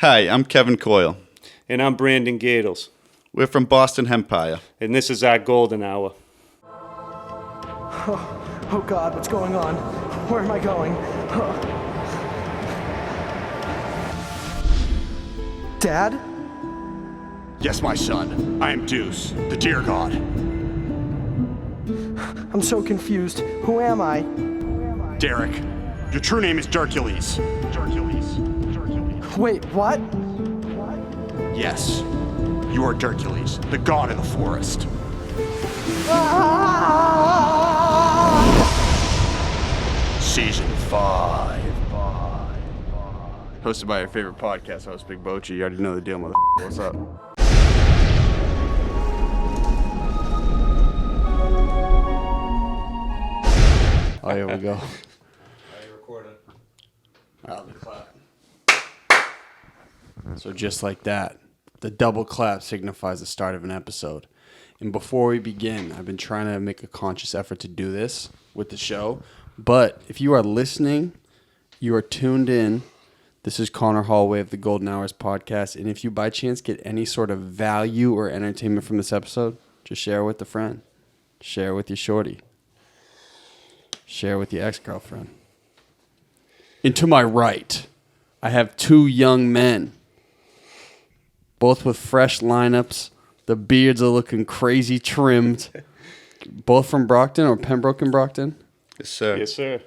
Hi, I'm Kevin Coyle. And I'm Brandon Gatels. We're from Boston Hempire. And this is our golden hour. Oh God, what's going on? Where am I going? Dad? Yes, my son. I am Deuce, the deer god. I'm so confused. Who am I? Derek. Your true name is Dercules. Wait, what? Yes. You are Dercules, the god of the forest. Season 5. Hosted by your favorite podcast host, Big Bochi. You already know the deal, mother. What's up? Oh, here we go. Are you recording? I'll be clapping. So just like that, the double clap signifies the start of an episode. And before we begin, I've been trying to make a conscious effort to do this with the show. But if you are listening, you are tuned in. This is Conor Holway of the Golden Hours podcast. And if you by chance get any sort of value or entertainment from this episode, just share it with a friend. Share it with your shorty. Share it with your ex-girlfriend. And to my right, I have two young men, both with fresh lineups. The beards are looking crazy trimmed. Both from Brockton or Pembroke and Brockton. Yes, sir. Yes, sir.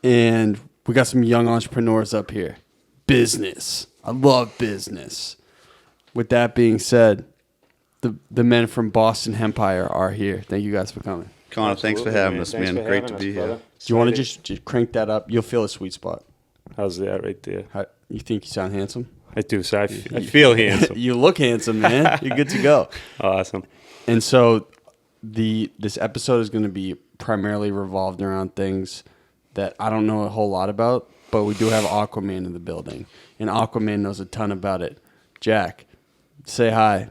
And we got some young entrepreneurs up here. Business. I love business. With that being said, the men from Boston Hempire are here. Thank you guys for coming. Connor, thanks for having us, man. Great to be here. Do you want to just crank that up? You'll feel a sweet spot. How's that right there? You think you sound handsome? I do, so I feel handsome. You look handsome, man. You're good to go. Awesome. And so this episode is going to be primarily revolved around things that I don't know a whole lot about, but we do have Aquaman in the building, and Aquaman knows a ton about it. Jack, say hi.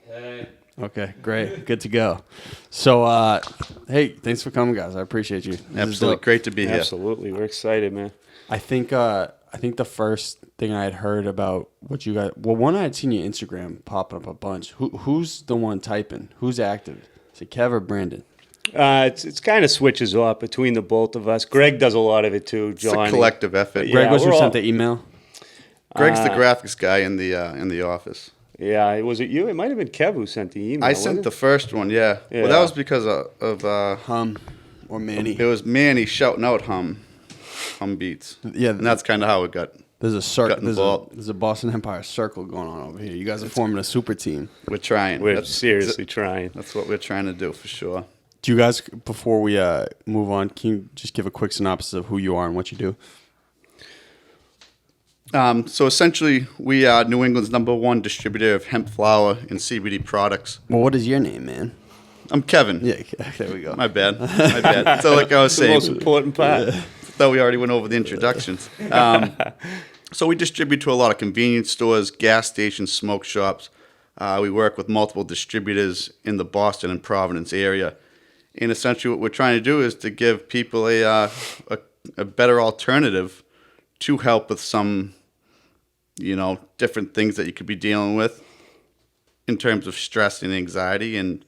Hey. Okay, great. Good to go. So, hey, thanks for coming, guys. I appreciate you. Absolutely. Great to be here. Absolutely. We're excited, man. I think the first thing I had heard about what you guys... Well, one, I had seen your Instagram popping up a bunch. Who's the one typing? Who's active? Is it Kev or Brandon? It's kind of switches off between the both of us. Greg does a lot of it too, John. It's a collective effort. Greg was who sent the email? Greg's the graphics guy in the office. Yeah, was it you? It might have been Kev who sent the email. I sent the first one, yeah. Well, that was because of Hum or Manny. It was Manny shouting out Hum beats. Yeah, and that's kind of how it got. There's a circle. Involved. There's a Boston Empire circle going on over here. You guys are forming a super team. We're trying. We're seriously trying. That's what we're trying to do for sure. Do you guys, before we move on, can you just give a quick synopsis of who you are and what you do? So essentially, we are New England's #1 distributor of hemp flower and CBD products. Well, what is your name, man? I'm Kevin. Yeah, there we go. My bad. So like I was saying, the most important part. Thought we already went over the introductions. So we distribute to a lot of convenience stores, gas stations, smoke shops. We work with multiple distributors in the Boston and Providence area. And essentially what we're trying to do is to give people a better alternative to help with some, different things that you could be dealing with in terms of stress and anxiety, and,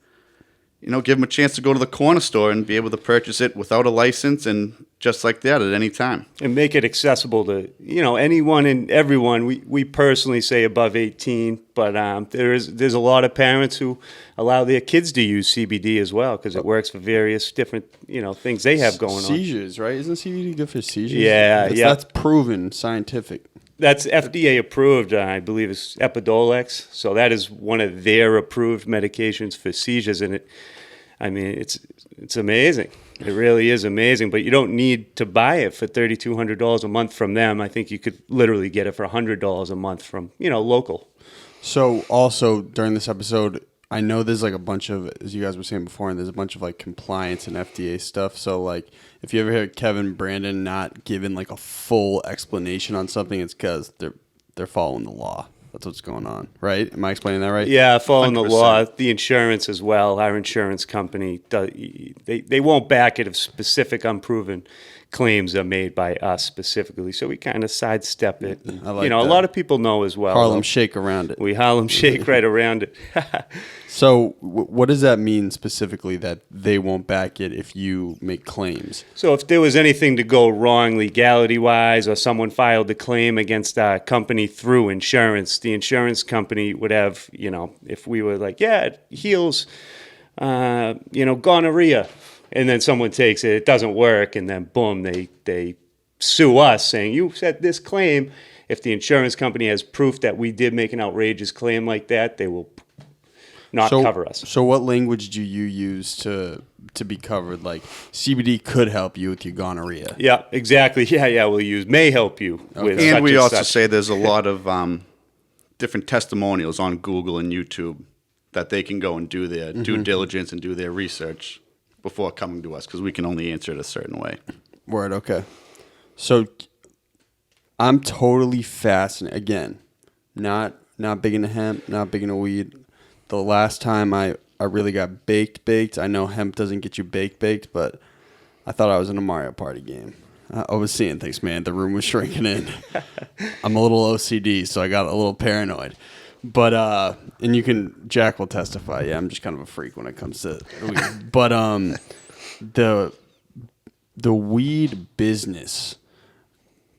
give them a chance to go to the corner store and be able to purchase it without a license and just like that at any time. And make it accessible to, anyone and everyone. We personally say above 18, but there's a lot of parents who allow their kids to use CBD as well because it works for various different, things they have going on. Seizures, right? Isn't CBD good for seizures? Yeah. That's proven scientific. That's FDA approved, I believe it's Epidiolex. So that is one of their approved medications for seizures. And it's amazing. It really is amazing. But you don't need to buy it for $3,200 a month from them. I think you could literally get it for $100 a month from, local. So also during this episode, I know there's like a bunch of, as you guys were saying before, and there's a bunch of like compliance and FDA stuff. So like if you ever hear Kevin, Brandon not giving like a full explanation on something, it's because they're following the law. That's what's going on, right? Am I explaining that right? Yeah, following 100%. The law, the insurance as well. Our insurance company, they won't back it if specific unproven claims are made by us specifically. So we kind of sidestep it. I like a that. lot of people know as well. Harlem though. Shake around it. We Harlem Shake right around it. So what does that mean specifically that they won't back it if you make claims? So if there was anything to go wrong legality-wise, or someone filed a claim against our company through insurance, the insurance company would have, if we were like, yeah, it heals, gonorrhea, and then someone takes it, it doesn't work, and then boom, they sue us saying, you said this claim. If the insurance company has proof that we did make an outrageous claim like that, they will not cover us. So what language do you use to be covered? Like CBD could help you with your gonorrhea. Yeah, exactly. Yeah, we'll use may help you with And such we also such. say there's a lot of different testimonials on Google and YouTube that they can go and do their due diligence and do their research before coming to us, because we can only answer it a certain way. Word, okay. So I'm totally fascinated. Again, not big into hemp, not big into weed. The last time I really got baked. I know hemp doesn't get you baked, but I thought I was in a Mario Party game. I was seeing things, man. The room was shrinking in. I'm a little OCD, so I got a little paranoid. But and Jack will testify. Yeah, I'm just kind of a freak when it comes to weed. But the weed business,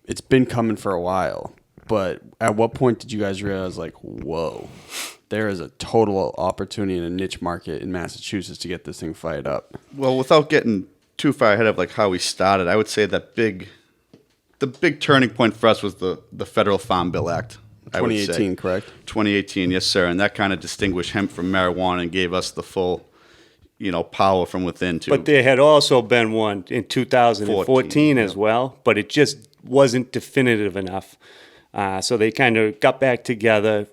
it's been coming for a while. But at what point did you guys realize, like, whoa, there is a total opportunity in a niche market in Massachusetts to get this thing fired up? Well, without getting too far ahead of like how we started, I would say that the big turning point for us was the Federal Farm Bill Act. 2018, correct? 2018, yes, sir. And that kind of distinguished hemp from marijuana and gave us the full, power from within to. But there had also been one in 2014 as well, but it just wasn't definitive enough. So they kind of got back together,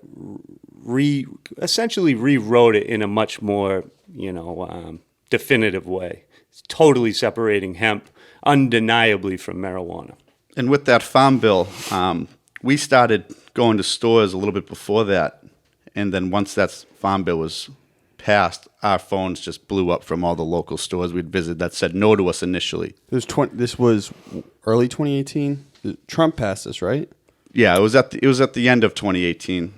essentially rewrote it in a much more, definitive way. It's totally separating hemp undeniably from marijuana. And with that farm bill, we started going to stores a little bit before that. And then once that farm bill was passed, our phones just blew up from all the local stores we'd visited that said no to us initially. This was early 2018. Trump passed this, right? Yeah, it was at the end of 2018.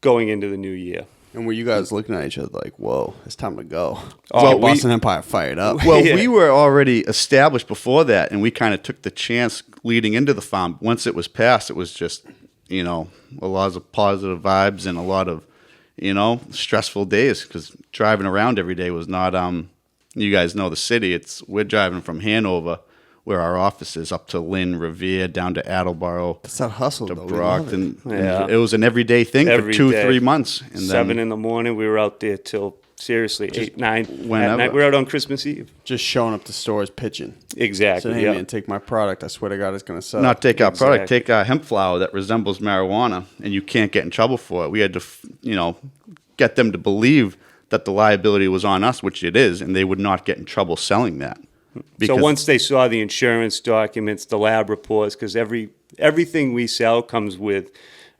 Going into the new year. And were you guys looking at each other like, whoa, it's time to go? Well, Boston Hempire fired up. Well, Yeah. we were already established before that, and we kind of took the chance leading into the farm. Once it was passed, it was just, a lot of positive vibes and a lot of, stressful days, because driving around every day was not, you guys know the city. We're driving from Hanover, where our office is, up to Lynn, Revere, down to Attleboro, It's that hustle, to though. We love it. Brockton. Yeah. And it was an everyday thing Every for 2-3 day. months. And 7 in the morning, we were out there till, seriously, 8, 9 whenever. at night. We were out on Christmas Eve. Just showing up to stores pitching. Exactly, Saying, hey, yeah. man, take my product. I swear to God, it's going to sell. not take our product, Exactly. take our hemp flower that resembles marijuana, and you can't get in trouble for it. We had to, get them to believe that the liability was on us, which it is, and they would not get in trouble selling that. So once they saw the insurance documents, the lab reports, because everything we sell comes with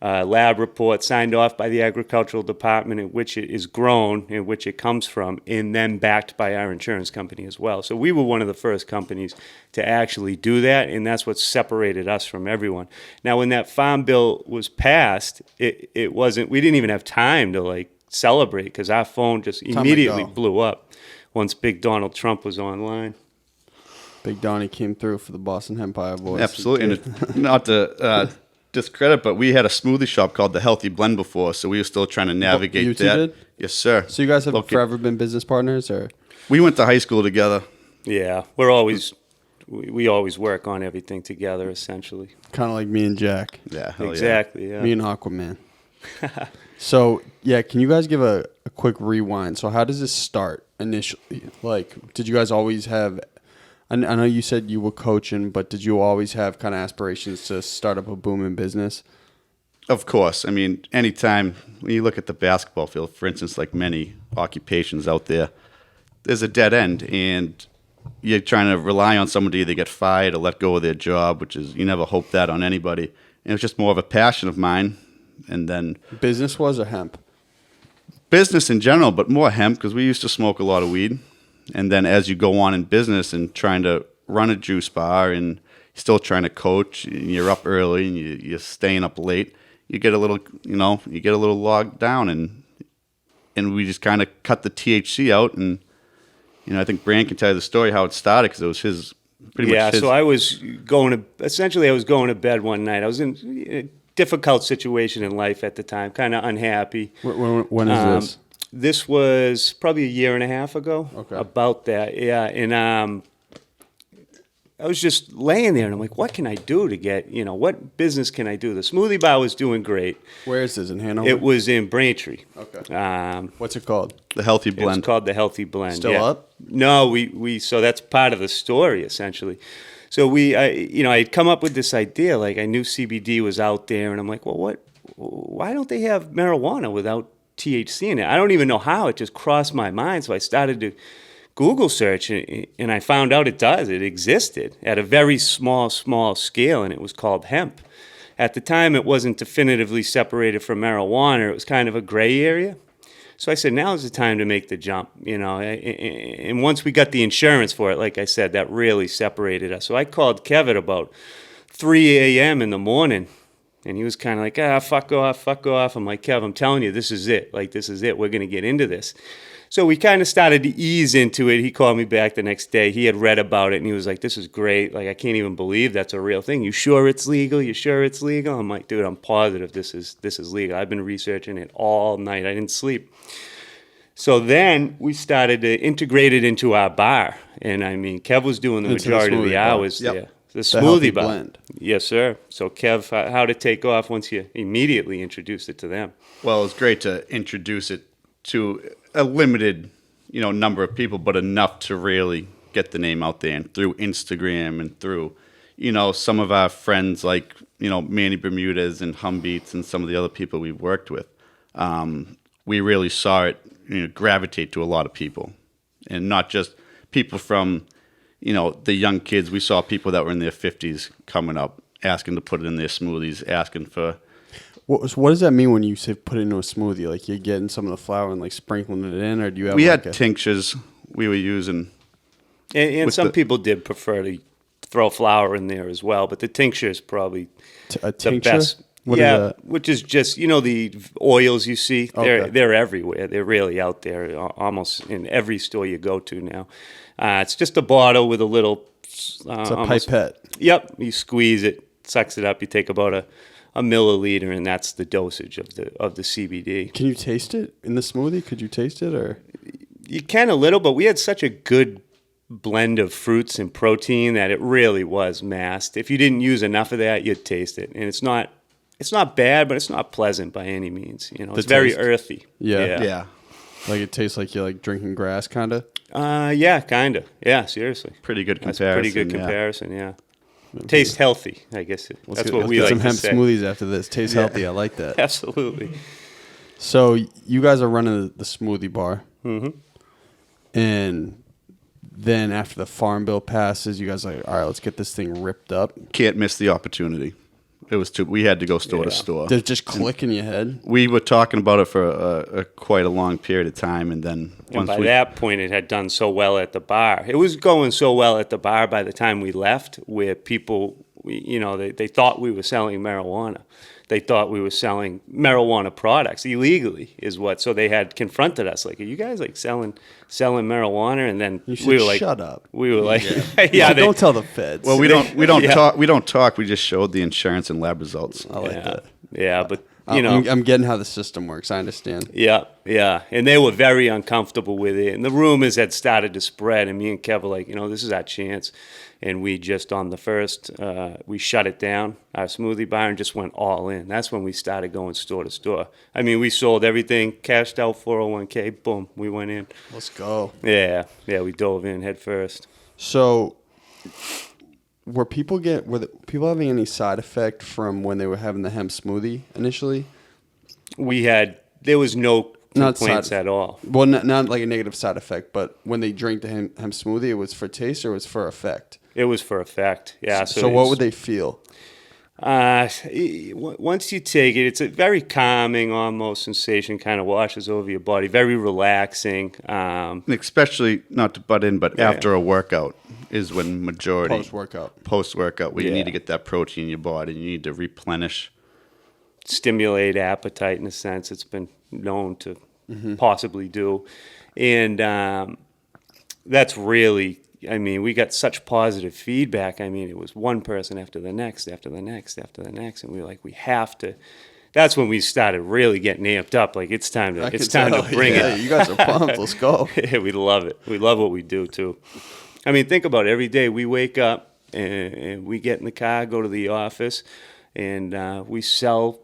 lab report signed off by the agricultural department in which it is grown, in which it comes from, and then backed by our insurance company as well. So we were one of the first companies to actually do that, and that's what separated us from everyone. Now, when that farm bill was passed, it wasn't. We didn't even have time to celebrate, because our phone just to immediately go. blew up once Big Donald Trump was online. Big Donnie came through for the Boston Hempire boys. Absolutely. And not to discredit, but we had a smoothie shop called the Healthy Blend before, so we were still trying to navigate you two that. did? Yes, sir. So you guys have Located- forever been business partners, or? We went to high school together. Yeah, we always work on everything together, essentially. Kind of like me and Jack. Yeah, hell Exactly, yeah. Me and Aquaman. So, yeah, can you guys give a quick rewind? So how does this start initially? Like, did you guys always have... I know you said you were coaching, but did you always have kind of aspirations to start up a booming business? Of course. I mean, anytime when you look at the basketball field, for instance, like many occupations out there, there's a dead end, and you're trying to rely on someone to either get fired or let go of their job, which is, you never hope that on anybody. And it was just more of a passion of mine. And then Business was or hemp? business in general, but more hemp, because we used to smoke a lot of weed. And then as you go on in business and trying to run a juice bar and still trying to coach, and you're up early and you're staying up late, you get a little, logged down, and we just kind of cut the THC out. And I think Brand can tell you the story how it started, because it was his pretty much his. So I was going to bed one night. I was in a difficult situation in life at the time, kind of unhappy. When is this? This was probably a year and a half ago. Okay. About that, yeah. And I was just laying there, and I'm like, what can I do to get, what business can I do? The smoothie bar was doing great. Where is this, in Hanover? It was in Braintree. Okay. What's it called? The Healthy Blend. It's called the Healthy Blend. Still up? No, so that's part of the story, essentially. So I'd come up with this idea, like I knew CBD was out there, and I'm like, well, why don't they have marijuana without THC in it? I don't even know how. It just crossed my mind. So I started to Google search, and I found out it existed at a very small scale, and it was called hemp. At the time, it wasn't definitively separated from marijuana. It was kind of a gray area. So I said, now's the time to make the jump, And once we got the insurance for it, like I said, that really separated us. So I called Kev at about 3 a.m. in the morning, and he was kind of like, fuck off. I'm like, Kev, I'm telling you, this is it. Like, this is it. We're going to get into this. So we kind of started to ease into it. He called me back the next day. He had read about it, and he was like, this is great. Like, I can't even believe that's a real thing. You sure it's legal? You sure it's legal? I'm like, dude, I'm positive this is legal. I've been researching it all night. I didn't sleep. So then we started to integrate it into our bar. And, I mean, Kev was doing the majority of the hours there. The smoothie bar. Blend. Yes, sir. So, Kev, how to take off once you immediately introduced it to them? Well, it was great to introduce it to a limited, number of people, but enough to really get the name out there, and through Instagram and through, some of our friends like, Manny Bermudez and Humbeats and some of the other people we've worked with. We really saw it, gravitate to a lot of people, and not just people from, the young kids. We saw people that were in their 50s coming up, asking to put it in their smoothies, asking for. What does that mean when you say put it into a smoothie? Like, you're getting some of the flour and like sprinkling it in, or do you have? We had tinctures we were using, and some people did prefer to throw flour in there as well. But the tincture is probably a the best. What is that? Which is just the oils you see. They're everywhere. They're really out there, almost in every store you go to now. It's just a bottle with a little. It's a pipette. Yep, you squeeze it, sucks it up. You take about a milliliter, and that's the dosage of the CBD. Can you taste it in the smoothie? Could you taste it, or? You can a little, but we had such a good blend of fruits and protein that it really was masked. If you didn't use enough of that, you'd taste it, and it's not bad, but it's not pleasant by any means. It's very earthy. Yeah. Like, it tastes like you're like drinking grass, kind of. Yeah, kind of. Yeah, seriously. Pretty good comparison. That's pretty good comparison. Yeah. Tastes healthy, I guess. That's what we like to say. Let's get some hemp smoothies after this. Tastes healthy. I like that. Absolutely. So you guys are running the smoothie bar. Mm-hmm. And then after the farm bill passes, you guys are like, all right, let's get this thing ripped up. Can't miss the opportunity. We had to go store to store. Does it just click in your head? We were talking about it for quite a long period of time, and then by that point, it had done so well at the bar. It was going so well at the bar by the time we left, where people, they thought we were selling marijuana. They thought we were selling marijuana products illegally, so they had confronted us like, "Are you guys like selling marijuana?" And then we were like, "Shut up." We were like, "Yeah, don't tell the feds." Well, we don't talk. We just showed the insurance and lab results. I like that. Yeah, but I'm getting how the system works. I understand. Yeah, and they were very uncomfortable with it, and the rumors had started to spread. And me and Kev were like, this is our chance. And we just on the first, we shut it down, our smoothie bar, and just went all in. That's when we started going store to store. I mean, we sold everything, cashed out 401k, boom, we went in. Let's go. Yeah, we dove in head first. So, were people having any side effect from when they were having the hemp smoothie initially? There was no complaints at all. Well, not like a negative side effect, but when they drank the hemp smoothie, it was for taste or it was for effect? It was for effect, yeah. So what would they feel? Once you take it, it's a very calming, almost sensation, kind of washes over your body, very relaxing. Especially, not to butt in, but after a workout, is when majority Post workout. where you Yeah. need to get that protein in your body. You need to replenish. Stimulate appetite in a sense. It's been known to Mm-hmm. possibly do. And that's really, I mean, we got such positive feedback. I mean, it was one person after the next, after the next, after the next. And we were like, we have to. That's when we started really getting amped up. Like, it's time to bring it. You guys are pumped. Let's go. Yeah, we love it. We love what we do, too. I mean, think about it. Every day we wake up and we get in the car, go to the office, and we sell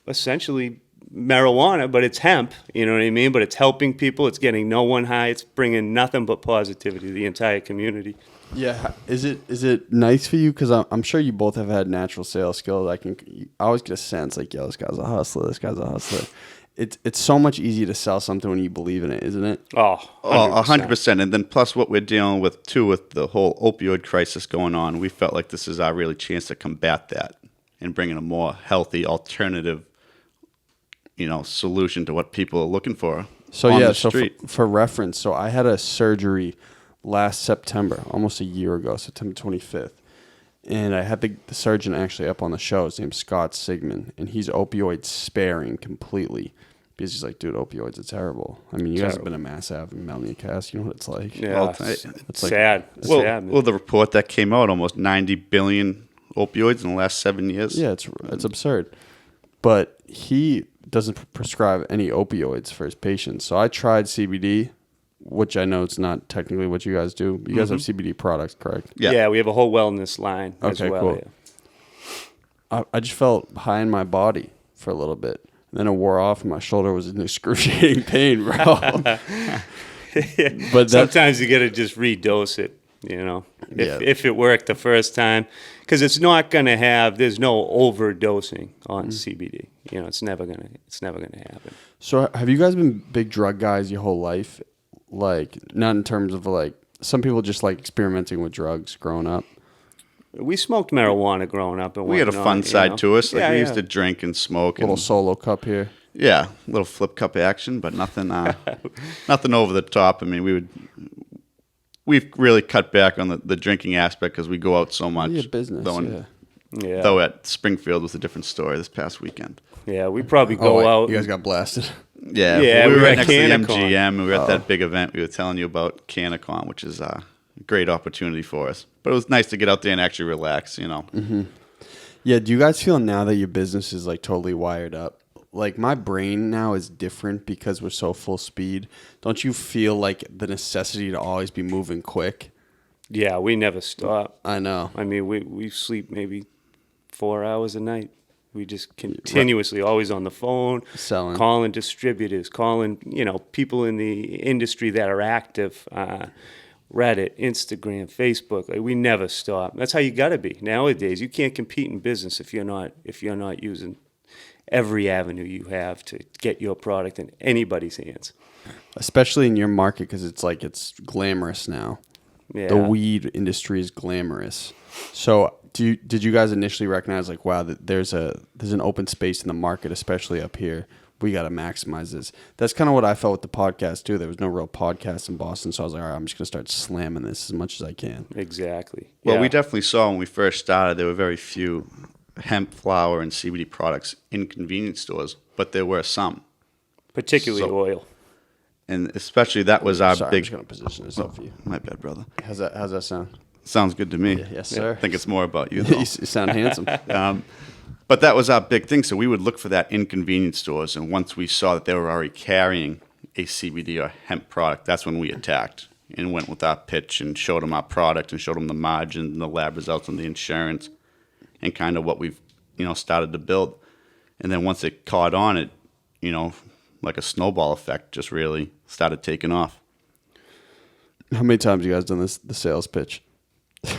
essentially marijuana, but it's hemp, you know what I mean? But it's helping people. It's getting no one high. It's bringing nothing but positivity to the entire community. Yeah. Is it nice for you? Because I'm sure you both have had natural sales skills. I always get a sense like, yo, this guy's a hustler. This guy's a hustler. It's so much easier to sell something when you believe in it, isn't it? Oh, 100%. And then plus what we're dealing with, too, with the whole opioid crisis going on, we felt like this is our really chance to combat that and bring in a more healthy alternative, solution to what people are looking for on the street. For reference, so I had a surgery last September, almost a year ago, September 25th. And I had the surgeon actually up on the show. His name's Scott Sigmund, and he's opioid sparing completely. Because he's like, dude, opioids are terrible. I mean, you guys have been a Mass Ave and Melanie Cass. You know what it's like. Yeah, Well, it's like- sad. It's sad, man. Well, the report that came out, almost 90 billion opioids in the last 7 years. Yeah, it's absurd. But he doesn't prescribe any opioids for his patients. So I tried CBD, which I know it's not technically what you guys do. You guys have CBD products, correct? Yeah. We have a whole wellness line as Okay, well. cool. Yeah. I just felt high in my body for a little bit. And then it wore off and my shoulder was in excruciating pain, bro. But Sometimes you got to just redose it, if it worked the first time. Because it's not going to there's no overdosing on CBD. It's never going to happen. So have you guys been big drug guys your whole life? Like, not in terms of like, some people just like experimenting with drugs growing up. We smoked marijuana growing up. And We had a whatnot, fun side to us. Like, we used yeah. to drink and smoke. Little And, solo cup here. yeah, little flip cup action, but nothing nothing over the top. I mean, we've really cut back on the drinking aspect because we go out so much. Yeah, business, Though at Springfield was a different story this past weekend. Yeah, we probably go out. You guys got blasted. Yeah, Yeah, we we were were right at next to the Canacon. MGM, and we were at that big event we were telling you about, Canacon, which is a great opportunity for us. But it was nice to get out there and actually relax, Yeah, do you guys feel now that your business is like totally wired up? Like, my brain now is different because we're so full speed. Don't you feel like the necessity to always be moving quick? Yeah, we never stop. I know. I mean, we sleep maybe 4 hours a night. We just continuously always on the phone, Selling. calling distributors, calling, people in the industry that are active, Reddit, Instagram, Facebook. Like, we never stop. That's how you got to be. Nowadays, you can't compete in business if you're not using every avenue you have to get your product in anybody's hands. Especially in your market because it's glamorous now. Yeah. The weed industry is glamorous. So did you guys initially recognize like, wow, there's an open space in the market, especially up here? We got to maximize this. That's kind of what I felt with the podcast too. There was no real podcast in Boston, so I was like, all right, I'm just gonna start slamming this as much as I can. Exactly. Well, Yeah. we definitely saw when we first started, there were very few hemp flower and CBD products in convenience stores, but there were some. Particularly So- oil. And especially that was our Sorry, I'm big... just gonna position this up for you. My bad, brother. How's that sound? Sounds good to me. Yes, sir. I think it's more about you, though. You sound handsome. But that was our big thing. So we would look for that in convenience stores. And once we saw that they were already carrying a CBD or hemp product, that's when we attacked and went with our pitch and showed them our product and showed them the margin and the lab results and the insurance and kind of what we've, started to build. And then once it caught on, it, like a snowball effect, just really started taking off. How many times you guys done the sales pitch?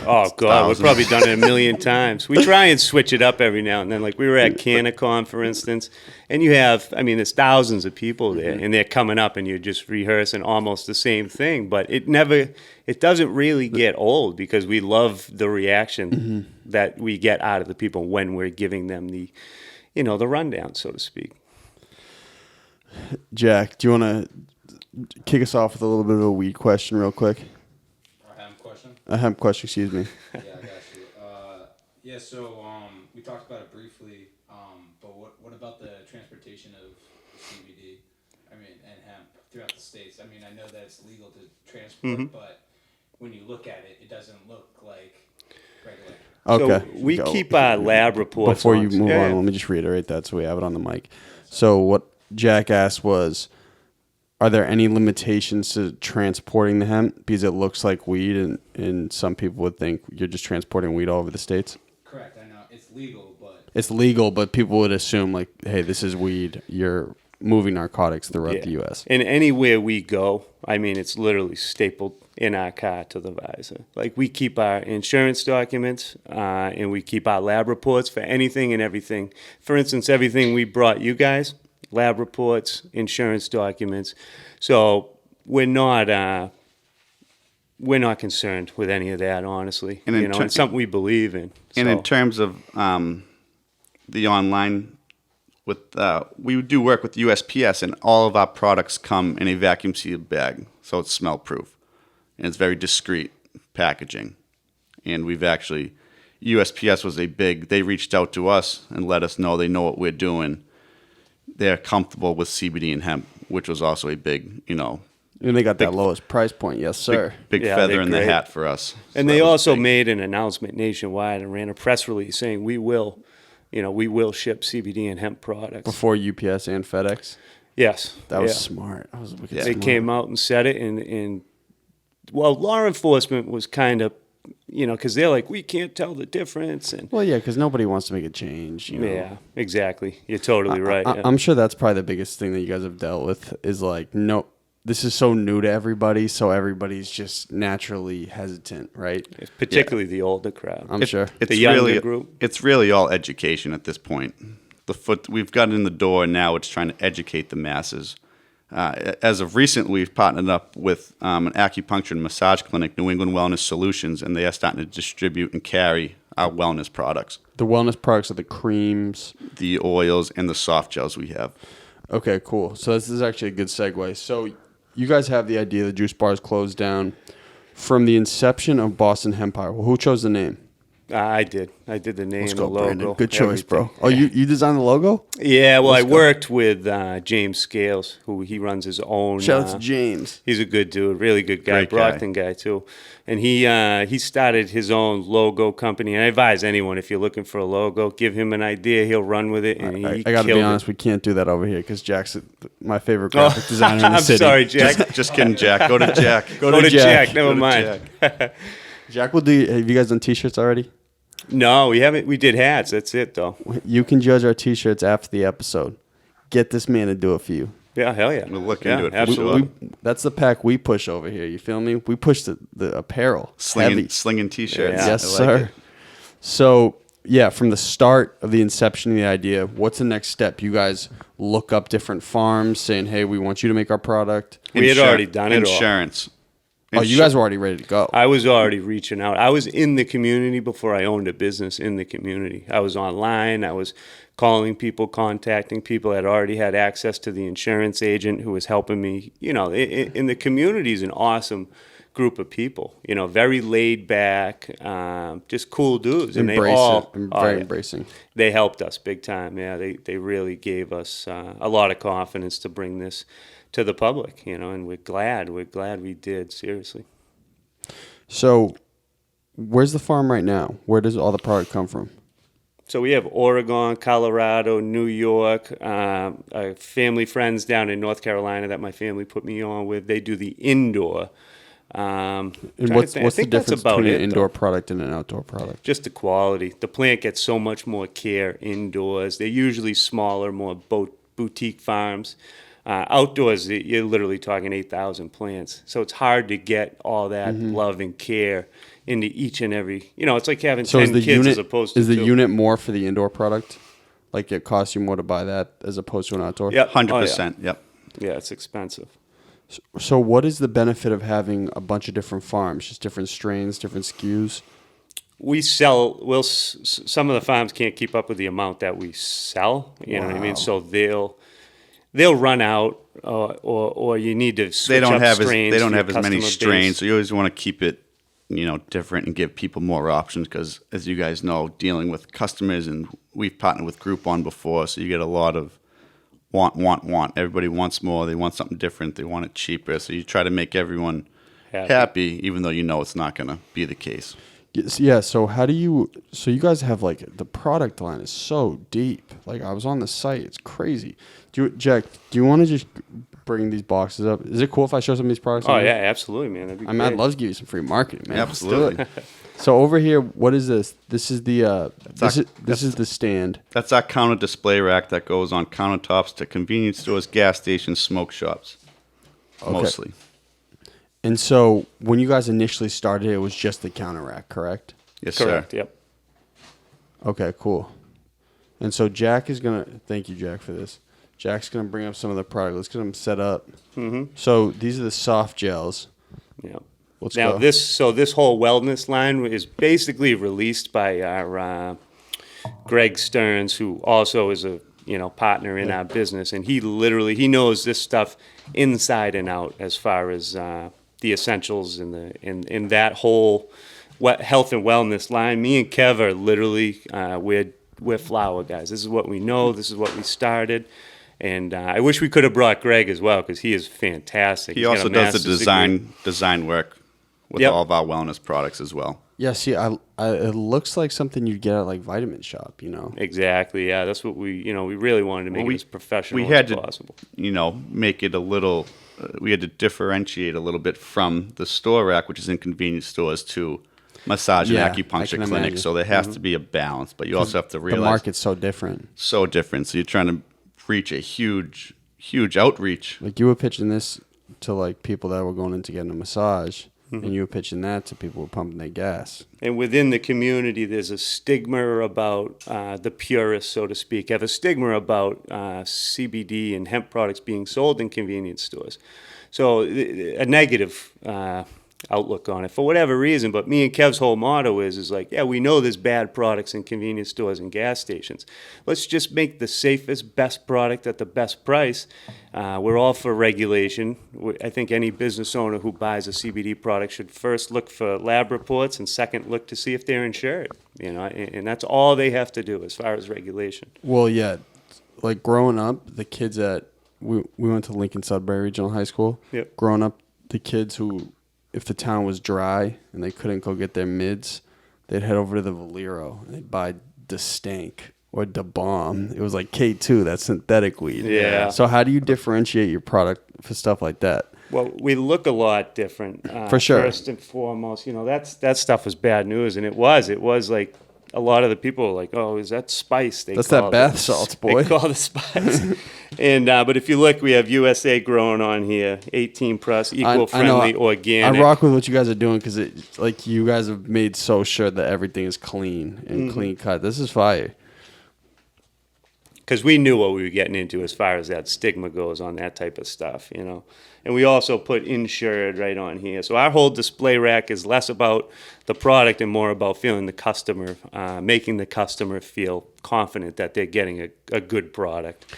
Oh, God, Thousands. we've probably done it a million times. We try and switch it up every now and then. Like, we were at Canacon, for instance, and there's thousands of people there, and they're coming up, and you're just rehearsing almost the same thing. But it doesn't really get old because we love the reaction that we get out of the people when we're giving them the rundown, so to speak. Jack, do you want to kick us off with a little bit of a weed question real quick? Or hemp question? A hemp question, excuse me. Yeah, I got you. Yeah, so we talked about it briefly, but what about the transportation of CBD? I mean, and hemp throughout the states. I mean, I know that it's legal to transport, but when you look at it, it doesn't look like regular. Okay. So we keep our lab reports. Before you move Yeah. on, let me just reiterate that so we have it on the mic. So what Jack asked was, are there any limitations to transporting the hemp? Because it looks like weed, and some people would think you're just transporting weed all over the states. Correct, I know. It's legal, but... It's legal, but people would assume, like, hey, this is weed. You're moving narcotics throughout the U.S. And anywhere we go, I mean, it's literally stapled in our car to the visor. Like, we keep our insurance documents and we keep our lab reports for anything and everything. For instance, everything we brought you guys, lab reports, insurance documents. So we're not concerned with any of that, honestly. And in it's something we believe in. And So- in terms of the online, we do work with USPS, and all of our products come in a vacuum sealed bag, so it's smell proof, and it's very discreet packaging. And we've actually, USPS was they reached out to us and let us know they know what we're doing. They're comfortable with CBD and hemp, which was also a big, And they got that lowest price point. Yes, sir. big Yeah, feather they're in the great. hat for us. And So they that was also big. made an announcement nationwide and ran a press release saying we will ship CBD and hemp products. Before UPS and FedEx. Yes. That was yeah. smart. That was wicked They smart. came out and said it, and law enforcement was kind of, because they're like, we can't tell the difference. And Well, yeah, because nobody wants to make a change. yeah, exactly. You're totally right. yeah. I'm sure that's probably the biggest thing that you guys have dealt with is like, no, this is so new to everybody, so everybody's just naturally hesitant, right? Particularly the older crowd. I'm sure. It's The younger really, group. It's really all education at this point. We've gotten in the door, and now it's trying to educate the masses. As of recent, we've partnered up with an acupuncture and massage clinic, New England Wellness Solutions, and they are starting to distribute and carry our wellness products, The wellness products are the creams. the oils, and the soft gels we have. Okay, cool. So this is actually a good segue. So you guys have the idea the juice bars closed down from the inception of Boston Hempire. Well, who chose the name? I did. I did the name, Let's the go, logo. Brandon. Good choice, bro. everything. Oh, you designed the logo? Yeah, well, Let's I go. worked with James Scales, who he runs his own. Shout out to James. He's a good dude, really good guy, Great guy. Brockton guy too, and he started his own logo company. And I advise anyone if you're looking for a logo, give him an idea, he'll run with it. And I got to be killed honest, it. we can't do that over here because Jack's my favorite graphic designer in the I'm city. sorry, Jack. Just kidding, Jack. Go to Jack. Go to Jack. Go Never to mind. Jack. Jack will do. Have you guys done T-shirts already? No, we haven't. We did hats. That's it, though. You can judge our T-shirts after the episode. Get this man to do it for you. Yeah, hell yeah. We'll look Yeah, into it for absolutely. sure. That's the pack we push over here. You feel me? We push the apparel. Heavy. Slinging T-shirts. Yeah. Yes, I like sir. it. So, yeah, from the start of the inception of the idea, what's the next step? You guys look up different farms saying, hey, we want you to make our product. We had already done it all. Insurance. Oh, you guys were already ready to go. I was already reaching out. I was in the community before I owned a business in the community. I was online. I was calling people, contacting people that already had access to the insurance agent who was helping me. In the community is an awesome group of people. Very laid back, just cool dudes. And Embrace they all, it. oh, Very yeah. embracing. They helped us big time. Yeah, they really gave us a lot of confidence to bring this to the public, and we're glad we did, seriously. So, where's the farm right now? Where does all the product come from? So we have Oregon, Colorado, New York, family friends down in North Carolina that my family put me on with. They do the indoor. And what's the difference between an indoor product and an outdoor product? Just the quality. The plant gets so much more care indoors. They're usually smaller, more boutique farms. Outdoors, you're literally talking 8,000 plants. So it's hard to get all that love and care into each and every, it's like having 10 kids as opposed to Is the 2. unit more for the indoor product? Like it costs you more to buy that as opposed to an outdoor? Yep. 100%. Yep. Yeah, it's expensive. So what is the benefit of having a bunch of different farms, just different strains, different SKUs? We sell, some of the farms can't keep up with the amount that we sell, you know what I mean? So they'll run out, or you need to switch They don't up have strains. they don't for have your as many customer strains, base. so you always want to keep it different and give people more options because, as you guys know, dealing with customers, and we've partnered with Groupon before, so you get a lot of want. Everybody wants more. They want something different. They want it cheaper. So you try to make everyone happy even though it's not going to be the case. Yeah, so so you guys have like the product line is so deep. Like I was on the site, it's crazy. Jack, do you want to just bring these boxes up? Is it cool if I show some of these products? Oh yeah, absolutely, man. That'd be great. I'd love to give you some free marketing, man. Absolutely. Let's do it. So over here, what is this? This is the this is the stand. That's our counter display rack that goes on countertops to convenience stores, gas stations, smoke shops, mostly. And so when you guys initially started, it was just the counter rack, correct? Yes, Correct. sir. Yep. Okay, cool. And so Jack is gonna thank you, Jack, for this. Jack's gonna bring up some of the product. Let's get them set up. Mm-hmm. So these are the soft gels. Yeah. Let's Now go. this whole wellness line is basically released by our Greg Stearns, who also is a partner in our business, and he knows this stuff inside and out as far as the essentials in that whole health and wellness line. Me and Kev are literally we're flower guys. This is what we know. This is what we started. And I wish we could have brought Greg as well because he is fantastic. He He's got also a does the master's design work with Yep. all of our wellness products as well. Yeah, see, it looks like something you'd get at like Vitamin Shop, Exactly. Yeah, that's what we really wanted to make it as professional we had as to, possible. make it a little. We had to differentiate a little bit from the store rack, which is in convenience stores, to massage Yeah, and I acupuncture can clinics. imagine. So there has to be a balance, but you also have to The realize market's so different. so different. So you're trying to reach a huge outreach. Like you were pitching this to like people that were going in to get a massage, Mm-hmm. and you were pitching that to people who were pumping their gas. And within the community, there's a stigma about the purists, so to speak, have a stigma about CBD and hemp products being sold in convenience stores. So a negative outlook on it for whatever reason. But me and Kev's whole motto is like, yeah, we know there's bad products in convenience stores and gas stations. Let's just make the safest, best product at the best price. We're all for regulation. I think any business owner who buys a CBD product should first look for lab reports and second look to see if they're insured. And that's all they have to do as far as regulation. Well, yeah, like growing up, the kids we went to Lincoln Sudbury Regional High School. Yep. Growing up, the kids who, if the town was dry and they couldn't go get their mids, they'd head over to the Valero and they'd buy the Stank or the Bomb. It was like K2, that synthetic weed. Yeah. So how do you differentiate your product for stuff like that? Well, we look a lot different. For sure. First and foremost, that stuff was bad news, and it was like a lot of the people were like, "Oh, is that spice?" That's that bath salts, boy. They call it spice. And but if you look, we have USA growing on here, 18 plus, eco-friendly, organic. I rock with what you guys are doing because it's like you guys have made so sure that everything is clean and clean cut. This is fire. Because we knew what we were getting into as far as that stigma goes on that type of stuff, And we also put insured right on here. So our whole display rack is less about the product and more about feeling the customer, making the customer feel confident that they're getting a good product.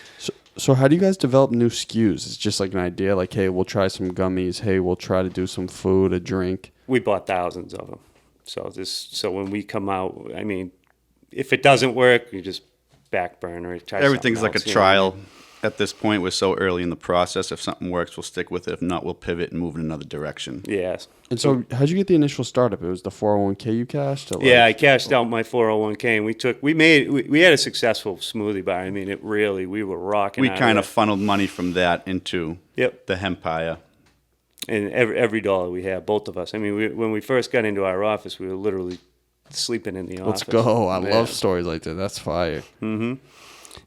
So how do you guys develop new SKUs? It's just like an idea, like, hey, we'll try some gummies. Hey, we'll try to do some food, a drink. We bought thousands of them. So when we come out, I mean, if it doesn't work, you just back burner it. Try Everything's like a something else, trial. At this point, we're so early in the process. If something works, we'll stick with it. If not, we'll pivot and move in another direction. Yes. And so how'd you get the initial startup? It was the 401k you cashed? Or Yeah, I cashed out my 401k, and we had a successful smoothie bar. I mean, we were rocking. We out kind of it. funneled money from that into Yep. the Hempire. And every dollar we had, both of us. I mean, when we first got into our office, we were literally sleeping in the Let's office. go. I Yeah. love stories like that. That's fire.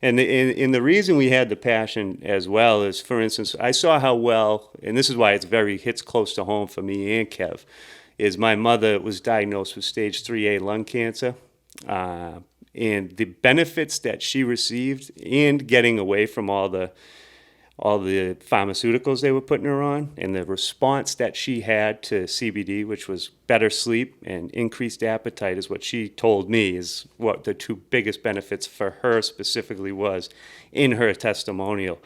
And the reason we had the passion as well is, for instance, I saw how well, and this is why hits close to home for me and Kev, is my mother was diagnosed with stage 3A lung cancer. And the benefits that she received and getting away from all the pharmaceuticals they were putting her on, and the response that she had to CBD, which was better sleep and increased appetite, is what she told me is what the two biggest benefits for her specifically was in her testimonial.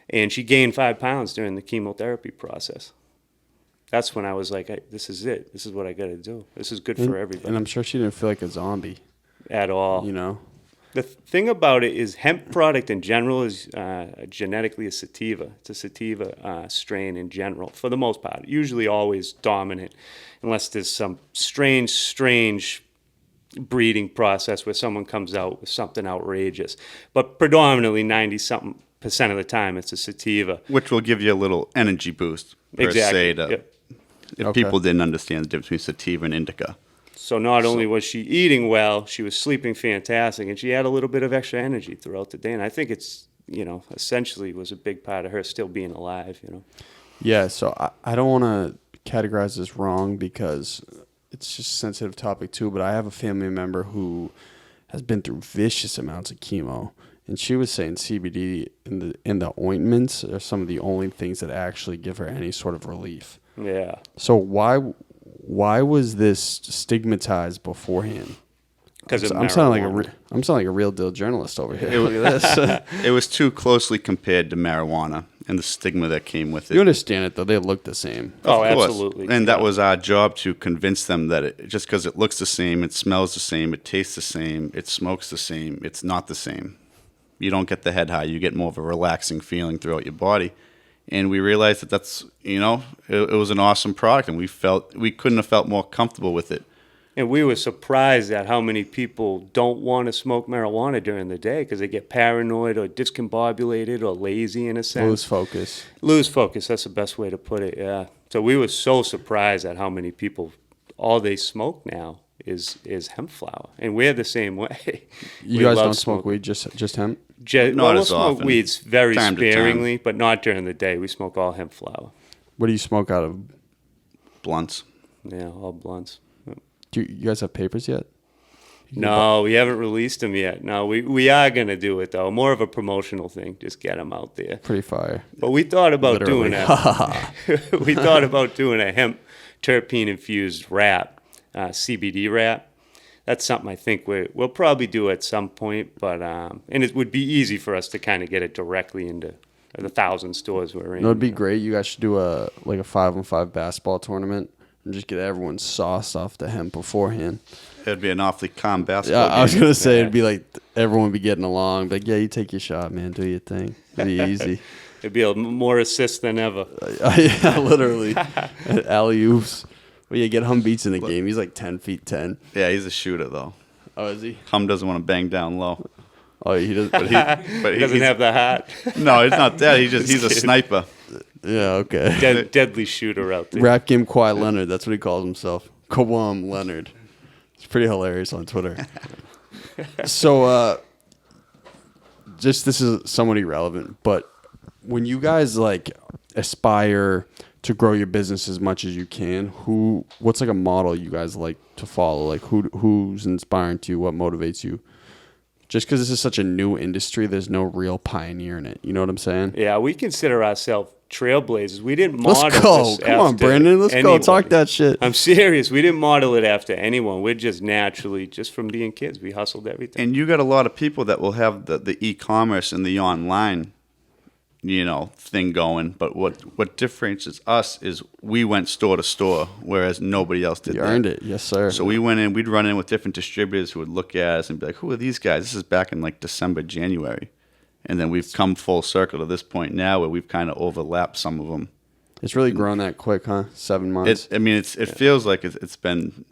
And she gained 5 pounds during the chemotherapy process. that's when I was like, this is it. This is what I got to do. This is good for everybody. And I'm sure she didn't feel like a zombie, At all. you know? The thing about it is hemp product in general is genetically a sativa. It's a sativa strain in general, for the most part. Usually always dominant, unless there's some strange breeding process where someone comes out with something outrageous. But predominantly 90-something% of the time, it's a sativa. Which will give you a little energy boost, per Exactly. se, Yep. if Okay. people didn't understand the difference between sativa and indica. So not only was she eating well, she was sleeping fantastic, and she had a little bit of extra energy throughout the day. And I think it's, essentially was a big part of her still being alive, Yeah, so I don't want to categorize this wrong because it's just a sensitive topic too, but I have a family member who has been through vicious amounts of chemo, and she was saying CBD in the ointments are some of the only things that actually give her any sort of relief. Yeah. So why was this stigmatized beforehand? Because I'm sounding like a real deal journalist over here. Look at this. It was too closely compared to marijuana and the stigma that came with it. You understand it though; they look the same. Oh, Of course. absolutely. And that Yeah. was our job to convince them that just because it looks the same, it smells the same, it tastes the same, it smokes the same, it's not the same. You don't get the head high. You get more of a relaxing feeling throughout your body. And we realized that that's, it was an awesome product, and we couldn't have felt more comfortable with it. And we were surprised at how many people don't want to smoke marijuana during the day because they get paranoid or discombobulated or lazy in a sense. Lose focus. Lose focus, that's the best way to put it, yeah. So we were so surprised at how many people, all they smoke now is hemp flower. And we're the same way. You We guys love don't smoke smoking. weed, just hemp. Not we'll as smoke often. weeds very Time to time. sparingly, but not during the day. We smoke all hemp flower. What do you smoke out of? Blunts. Yeah, all blunts. Do you guys have papers yet? No, we haven't released them yet. No, we are going to do it, though. More of a promotional thing. Just get them out there. Pretty fire. But we thought about Literally. doing a we thought about doing a hemp terpene infused wrap, CBD wrap. That's something I think we'll probably do at some point. But and it would be easy for us to kind of get it directly into the 1,000 stores we're in. No, it'd be great. You guys should do a 5-on-5 basketball tournament and just get everyone sauced off the hemp beforehand. It'd be an awfully calm Yeah, basketball I was game. gonna say it'd be like everyone would be getting along. Like, yeah, you take your shot, man. Do your thing. It'd be easy. It'd be more assists than ever. Yeah, literally. Alley oops. Well, yeah, get Hum beats in the game. He's like 10 feet 10. Yeah, he's a shooter, though. Oh, is he? Hum doesn't want to bang down low. Oh, he does. But He doesn't he's- have the hat. No, he's not that. He's a sniper. Yeah, okay. Deadly shooter out there. Rap game Kawhi Leonard. That's what he calls himself. Kawhi Leonard. It's pretty hilarious on Twitter. So, this is somewhat irrelevant, but when you guys aspire to grow your business as much as you can, what's a model you guys like to follow? Like who's inspiring to you? What motivates you? Just because this is such a new industry, there's no real pioneer in it. You know what I'm saying? Yeah, we consider ourselves trailblazers. We didn't model Let's go. this Come on, after Brandon. Let's anyone. go. Talk that shit. I'm serious. We didn't model it after anyone. We're just naturally, just from being kids, we hustled everything. And you got a lot of people that will have the e-commerce and the online, thing going. But what differentiates us is we went store to store, whereas nobody else did You that. earned it. Yes, sir. So we went in, we'd run in with different distributors who would look at us and be like, who are these guys? This is back in December, January. And then we've come full circle to this point now where we've kind of overlapped some of them. It's really grown that quick, huh? 7 months. It feels like it's been,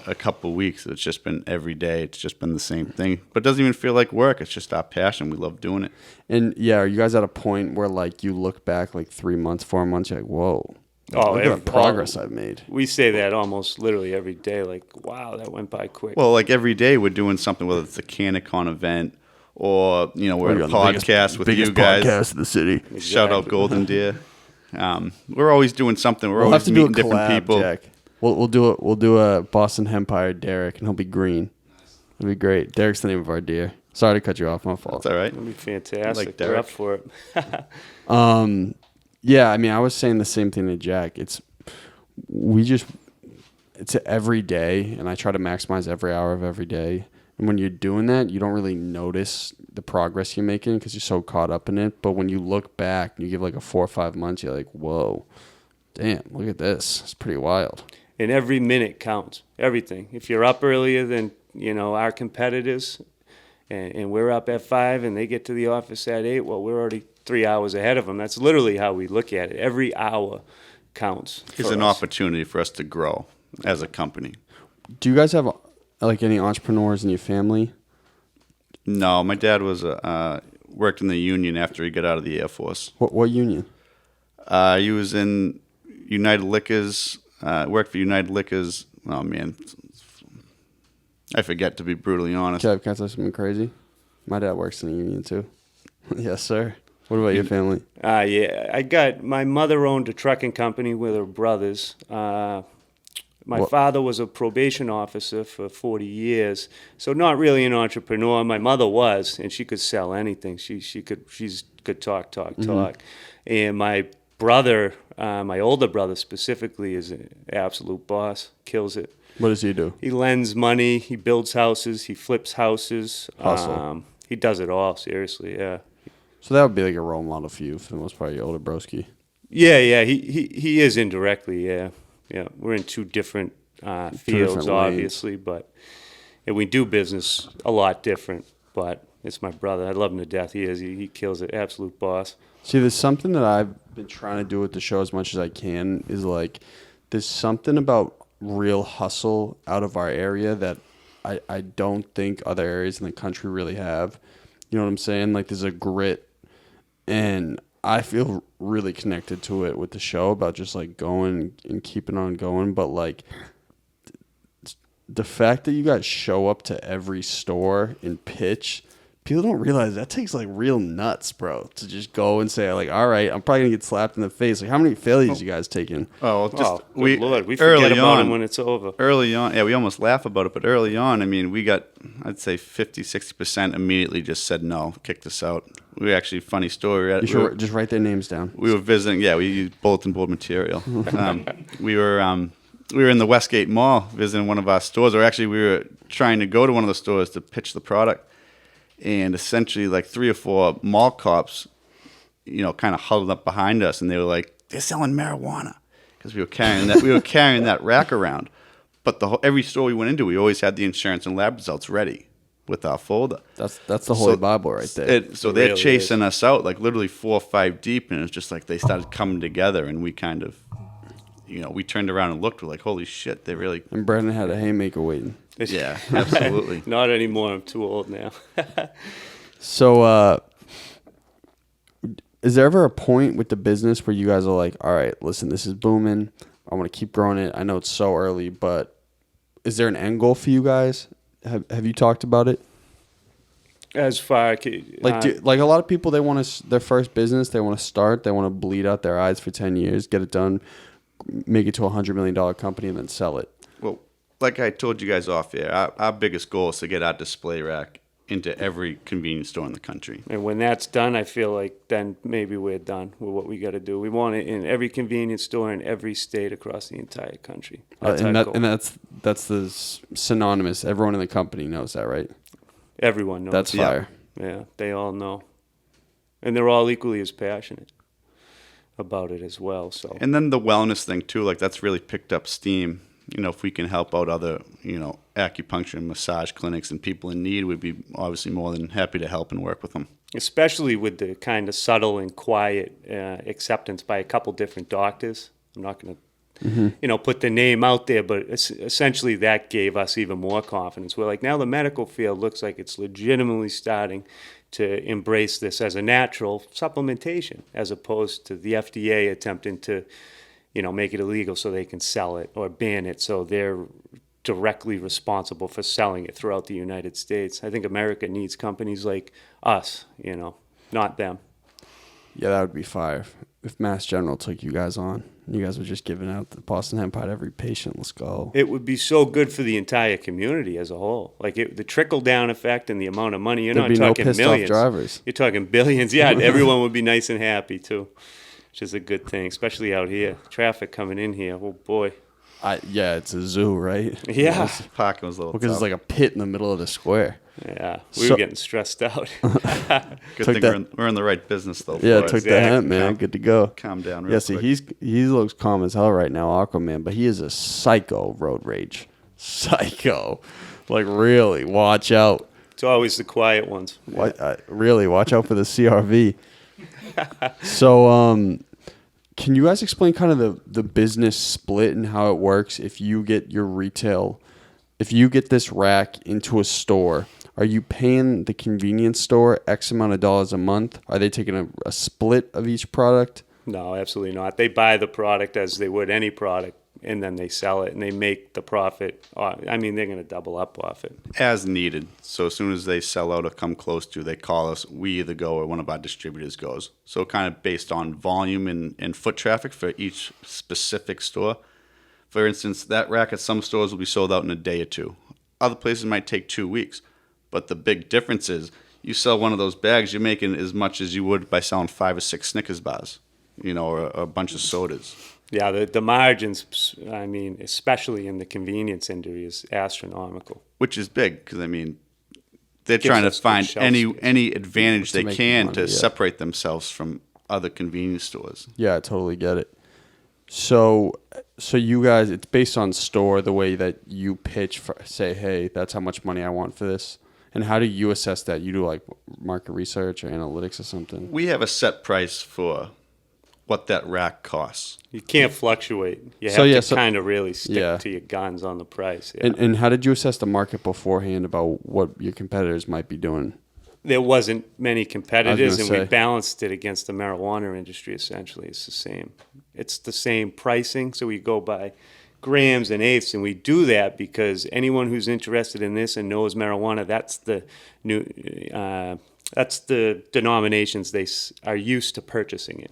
a couple of weeks. It's just been every day. It's just been the same thing. But it doesn't even feel like work. It's just our passion. We love doing it. And yeah, are you guys at a point where you look back 3 months, 4 months, you're like, whoa, Oh, look at the progress I've made. We say that almost literally every day. Like, wow, that went by quick. Well, every day we're doing something, whether it's a CannaCon event or, we're at a podcast with you guys. Podcast in the city. Shout out Golden Deer. We're always doing something. We're We'll have always to do a meeting different collab, people. Jack. We'll do a Boston Hempire Derek, and he'll be green. It'll be great. Derek's the name of our deer. Sorry to cut you off. My fault. That's all right. That'd be fantastic. Like We're Derek. up for it. Yeah, I mean, I was saying the same thing to Jack. It's every day, and I try to maximize every hour of every day. And when you're doing that, you don't really notice the progress you're making because you're so caught up in it. But when you look back and you give 4 or 5 months, you're like, whoa, Damn, look at this. It's pretty wild. And every minute counts. Everything. If you're up earlier than our competitors, and we're up at 5, and they get to the office at 8, well, we're already 3 hours ahead of them. That's literally how we look at it. Every hour counts. It's an opportunity for us to grow as a company. Do you guys have like any entrepreneurs in your family? No, my dad was worked in the union after he got out of the Air Force. What union? He was in United Liquors. Worked for United Liquors. Oh man, I forget, to be brutally honest. Can I tell you something crazy? My dad works in the union too. Yes, sir. What about your family? Yeah, my mother owned a trucking company with her brothers. My father was a probation officer for 40 years, so not really an entrepreneur. My mother was, and she could sell anything. She could talk. And my brother, my older brother specifically, is an absolute boss. Kills it. What does he do? He lends money. He builds houses. He flips houses. Hustle. He does it all. Seriously, yeah. So that would be like a role model for you, for the most part, your older broski. Yeah. He is indirectly. Yeah. We're in two different fields, different obviously, but we do business a lot different. But it's my brother. I love him to death. He is. He kills it. Absolute boss. See, there's something that I've been trying to do with the show as much as I can is like, there's something about real hustle out of our area that I don't think other areas in the country really have. You know what I'm saying? Like, there's a grit, and I feel really connected to it with the show about just like going and keeping on going. But like the fact that you guys show up to every store and pitch, people don't realize that takes like real nuts, bro, to just go and say like, all right, I'm probably gonna get slapped in the face. Like, how many failures you guys taking? Oh, just good Lord, we forget about them when it's over. Early on, we almost laugh about it, but early on, I mean, we got, I'd say 50-60% immediately just said no, kicked us out. We actually, funny story. You should just write their names down. We were visiting. Yeah, we used bulletin board material. We were in the Westgate Mall visiting one of our stores, or actually we were trying to go to one of the stores to pitch the product, and essentially like 3 or 4 mall cops, kind of huddled up behind us, and they were like, "They're selling marijuana," because we were carrying that rack around. But every store we went into, we always had the insurance and lab results ready with our folder. That's the Holy Bible right there. They're really chasing us out, like literally 4 or 5 deep, and it's just like they started coming together, and we kind of, we turned around and looked. We're like, holy shit, they really. And Brandon had a haymaker waiting. Yeah, absolutely. Not anymore. I'm too old now. So, is there ever a point with the business where you guys are like, all right, listen, this is booming. I want to keep growing it. I know it's so early, but is there an end goal for you guys? Have you talked about it? As far like a lot of people, they want to their first business, they want to start, they want to bleed out their eyes for 10 years, get it done, make it to $100 million company, and then sell it. Well, like I told you guys off air, our biggest goal is to get our display rack into every convenience store in the country. And when that's done, I feel like then maybe we're done with what we got to do. We want it in every convenience store in every state across the entire country. That's the synonymous. Everyone in the company knows that, right? Everyone knows. That's fire. Yeah, they all know. And they're all equally as passionate about it as well. So. And then the wellness thing too, like that's really picked up steam. If we can help out other, acupuncture and massage clinics and people in need, we'd be obviously more than happy to help and work with them. Especially with the kind of subtle and quiet acceptance by a couple different doctors. I'm not going to, put the name out there, but essentially that gave us even more confidence. We're like, now the medical field looks like it's legitimately starting to embrace this as a natural supplementation, as opposed to the FDA attempting to make it illegal so they can sell it, or ban it so they're directly responsible for selling it throughout the United States. I think America needs companies like us, not them. Yeah, that would be fire. If Mass General took you guys on, you guys were just giving out the Boston Hempire to every patient. Let's go. It would be so good for the entire community as a whole. Like the trickle-down effect and the amount of money. There'd not talking no pissed millions. Off drivers. You're talking billions. Yeah, everyone would be nice and happy too, which is a good thing, especially out here. Traffic coming in here, oh boy. Yeah, it's a zoo, right? Yeah. Parking was a little because tough. it's like a pit in the middle of the square. Yeah, we So- were getting stressed out. Good Took thing that- we're in the right business though. Yeah, for it. took the hemp, man. Calm- Good to go. Calm down real Yeah, see, quick. he looks calm as hell right now, Aquaman, but he is a psycho road rage. Psycho. Like, really, watch out. It's always the quiet ones. Really, watch out for the CRV. So, can you guys explain kind of the business split and how it works if you get your retail, if you get this rack into a store, are you paying the convenience store X amount of dollars a month? Are they taking a split of each product? No, absolutely not. They buy the product as they would any product, and then they sell it, and they make the profit. I mean, they're going to double up off it. As needed. So as soon as they sell out or come close to, they call us. We either go or one of our distributors goes. So kind of based on volume and foot traffic for each specific store. For instance, that rack at some stores will be sold out in a day or two. Other places might take 2 weeks. But the big difference is you sell one of those bags, you're making as much as you would by selling 5 or 6 Snickers bars, or a bunch of sodas. Yeah, the margins, I mean, especially in the convenience industry, is astronomical. Which is big because, they're Gives trying to us good find shelf any space. any advantage To they make can money, to yeah. separate themselves from other convenience stores. Yeah, I totally get it. So you guys, it's based on store, the way that you pitch for, say, hey, that's how much money I want for this. And how do you assess that? You do like market research or analytics or something? We have a set price for what that rack costs. You can't fluctuate. You have So, yeah, to kind of really stick yeah. to your guns on the price. Yeah. And how did you assess the market beforehand about what your competitors might be doing? There wasn't many competitors, and say. we balanced it against the marijuana industry, essentially. It's the same. It's the same pricing, so we go by grams and eighths, and we do that because anyone who's interested in this and knows marijuana, that's the denominations they are used to purchasing it.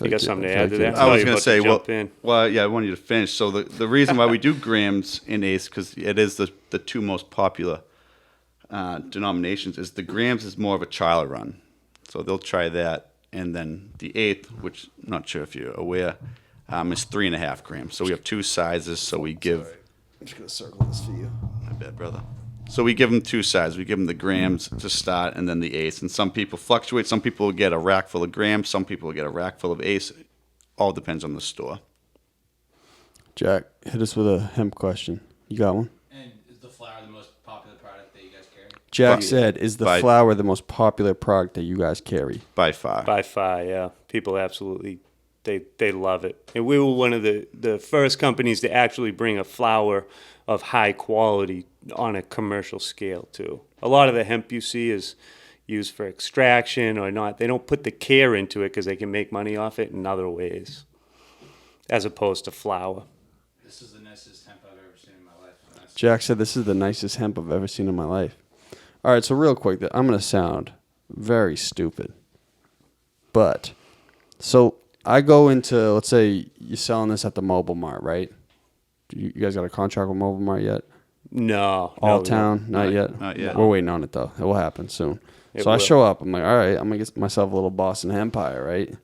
You got something to add to that? I was you're going about to say, jump in. yeah, I wanted you to finish. So the reason why we do grams in eighths, because it is the two most popular denominations, is the grams is more of a trial run. So they'll try that. And then the eighth, which I'm not sure if you're aware, is 3.5 grams. So we have two sizes. So we give. I'm just going to circle this for you. My bad, brother. So we give them two sizes. We give them the grams to start and then the eighths. And some people fluctuate. Some people will get a rack full of grams. Some people will get a rack full of eighths. All depends on the store. Jack, hit us with a hemp question. You got one? And is the flower the most popular product that you guys carry? Jack said, is the By- flower the most popular product that you guys carry? By far. By far, yeah. People absolutely, they love it. And we were one of the first companies to actually bring a flower of high quality on a commercial scale, too. A lot of the hemp you see is used for extraction or not. They don't put the care into it because they can make money off it in other ways, as opposed to flower. This is the nicest hemp I've ever seen in my life. That's Jack said, this is the nicest hemp I've ever seen in my life. All right, so real quick, I'm going to sound very stupid. But, so I go into, let's say you're selling this at the Mobile Mart, right? You guys got a contract with Mobile Mart yet? No. All no, town? Not yet? Not yet. We're waiting on it, though. It will happen soon. It So I will. show up. I'm like, all right, I'm going to get myself a little Boston Hempire, right?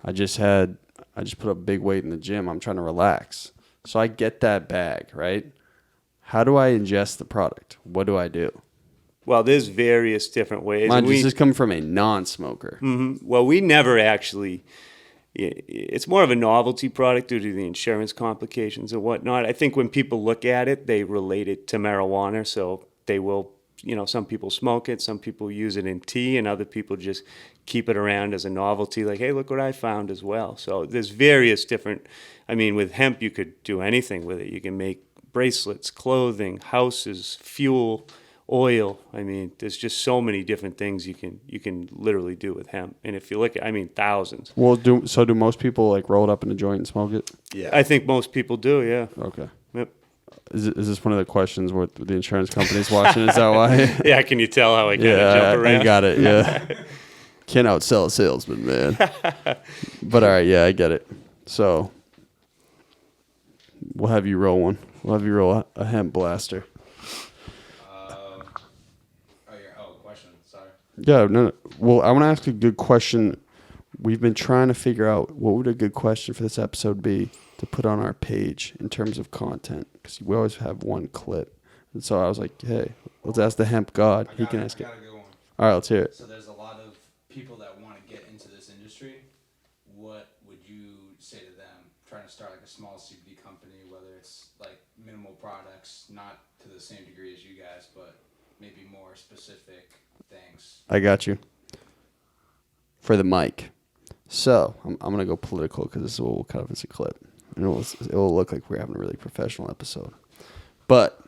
I just put up big weight in the gym. I'm trying to relax. So I get that bag, right? How do I ingest the product? What do I do? Well, there's various different ways. Mind and you, we- this is coming from a non-smoker. Well, we never actually. It's more of a novelty product due to the insurance complications and whatnot. I think when people look at it, they relate it to marijuana. So they will, some people smoke it, some people use it in tea, and other people just keep it around as a novelty. Like, hey, look what I found as well. So there's various different. With hemp, you could do anything with it. You can make bracelets, clothing, houses, fuel, oil. There's just so many different things you can literally do with hemp. And if you look at, thousands. Well, do most people like roll it up in a joint and smoke it? Yeah. I think most people do, yeah. Okay. Yep. Is this one of the questions with the insurance companies watching? Is that why? Yeah, can you tell how I kind of Yeah, jump around? I got it. Yeah. Can't outsell a salesman, man. But all right, yeah, I get it. So we'll have you roll one. We'll have you roll a hemp blaster. question. Sorry. Yeah, no. Well, I want to ask a good question. We've been trying to figure out what would a good question for this episode be to put on our page in terms of content, because we always have one clip. And so I was like, hey, let's ask the hemp god. He can ask it. I got a good one. All right, let's hear it. So there's a lot of people that want to get into this industry. What would you say to them trying to start like a small CBD company, whether it's like minimal products, not to the same degree as you guys, but maybe more specific things? I got you. For the mic. So I'm going to go political because this is what we'll cut off as a clip. And it will look like we're having a really professional episode. But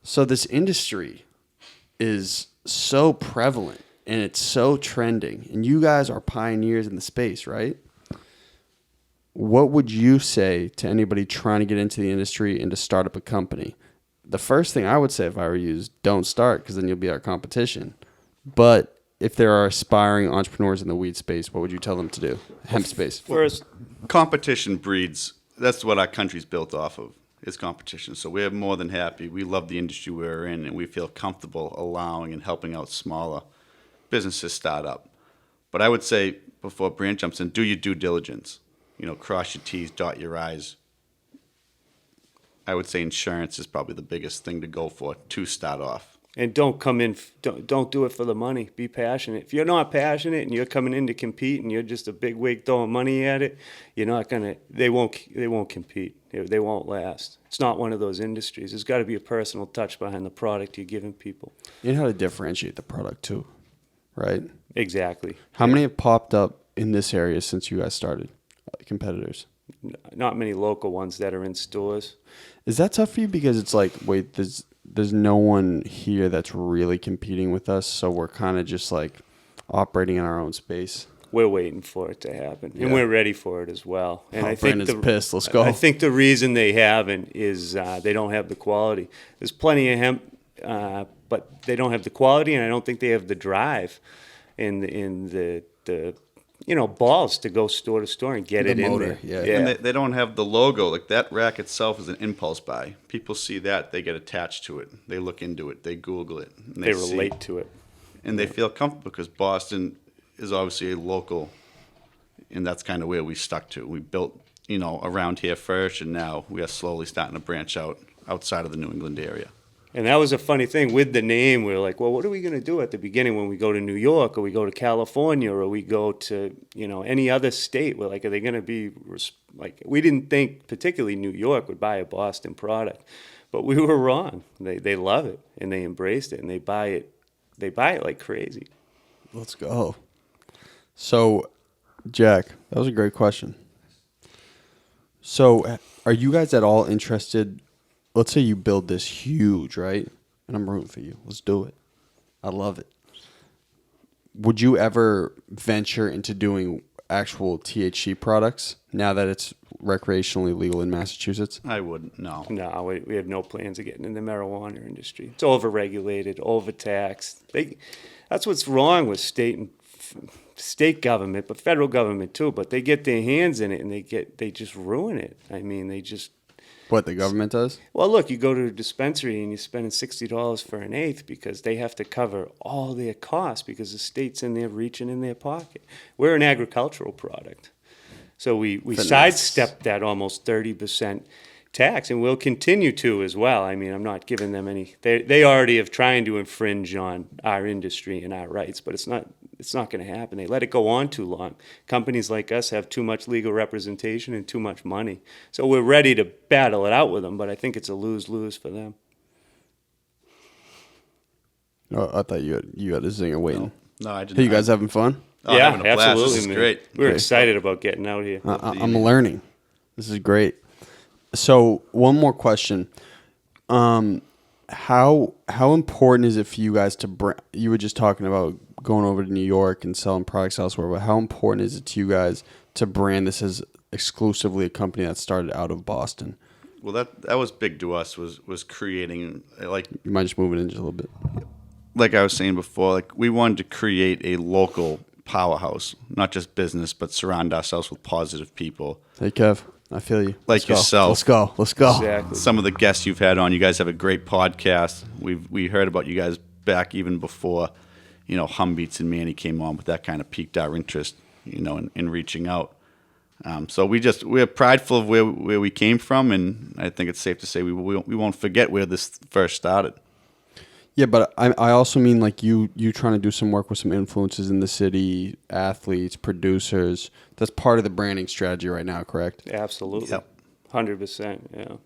so this industry is so prevalent and it's so trending. And you guys are pioneers in the space, right? What would you say to anybody trying to get into the industry and to start up a company? The first thing I would say if I were you is don't start, because then you'll be our competition. But if there are aspiring entrepreneurs in the weed space, what would you tell them to do? Hemp space. First, Competition breeds. That's what our country's built off of, is competition. So we're more than happy. We love the industry we're in, and we feel comfortable allowing and helping out smaller businesses start up. But I would say, before Brant jumps in, do your due diligence. Cross your T's, dot your I's. I would say insurance is probably the biggest thing to go for to start off. and don't come in. Don't do it for the money. Be passionate. If you're not passionate and you're coming in to compete and you're just a big wig throwing money at it, you're not gonna. They won't compete. They won't last. It's not one of those industries. There's got to be a personal touch behind the product you're giving people. You know how to differentiate the product too, right? Exactly. How many have popped up in this area since you guys started? Competitors. Not many local ones that are in stores. Is that tough for you? Because it's like, wait, there's no one here that's really competing with us, so we're kind of just like operating in our own space. We're waiting for it to happen, and we're ready for it as well. And I think Brandon's pissed. Let's go. I think the reason they haven't is they don't have the quality. There's plenty of hemp, but they don't have the quality, and I don't think they have the drive in the balls to go store to store and get The it motor, in there. yeah. And they don't have the logo. Like, that rack itself is an impulse buy. People see that, they get attached to it. They look into it. They Google it. And They see- relate to it. And they feel comfortable because Boston is obviously a local, and that's kind of where we stuck to. We built, around here first, and now we are slowly starting to branch out outside of the New England area. And that was a funny thing with the name. We were like, well, what are we going to do at the beginning when we go to New York or we go to California or we go to, any other state? We're like, are they going to be like, we didn't think particularly New York would buy a Boston product, but we were wrong. They love it and they embraced it and they buy it like crazy. Let's go. So, Jack, that was a great question. So, are you guys at all interested? Let's say you build this huge, right? And I'm rooting for you. Let's do it. I love it. Would you ever venture into doing actual THC products now that it's recreationally legal in Massachusetts? I wouldn't, no. No, we have no plans of getting in the marijuana industry. It's overregulated, overtaxed. That's what's wrong with state government, but federal government too. But they get their hands in it and they just ruin it. I mean, they just. What the government does? Well, look, you go to a dispensary and you're spending $60 for an eighth because they have to cover all their costs because the state's in there reaching in their pocket. We're an agricultural product. So we sidestepped that almost 30% tax, and we'll continue to as well. I mean, I'm not giving them any. They already have trying to infringe on our industry and our rights, but it's not going to happen. They let it go on too long. Companies like us have too much legal representation and too much money. So we're ready to battle it out with them, but I think it's a lose-lose for them. Oh, I thought you had a zinger waiting. No, I didn't. Hey, you guys having fun? Oh, yeah, having a blast. absolutely. This is man. great. We're excited about getting out here. I'm learning. This is great. So one more question. How important is it for you guys to you were just talking about going over to New York and selling products elsewhere, but how important is it to you guys to brand this as exclusively a company that started out of Boston? Well, that was big to us, was creating, like You mind just moving in just a little bit? like I was saying before, like, we wanted to create a local powerhouse, not just business, but surround ourselves with positive people. Hey, Kev, I feel you. Like yourself. Let's go. Exactly. Some of the guests you've had on, you guys have a great podcast. We heard about you guys back even before, Humbeats and Manny came on, but that kind of piqued our interest, in reaching out. So we're prideful of where we came from, and I think it's safe to say we won't forget where this first started. Yeah, but I also mean like you trying to do some work with some influences in the city, athletes, producers. That's part of the branding strategy right now, correct? Absolutely. Yep. 100%. Yeah.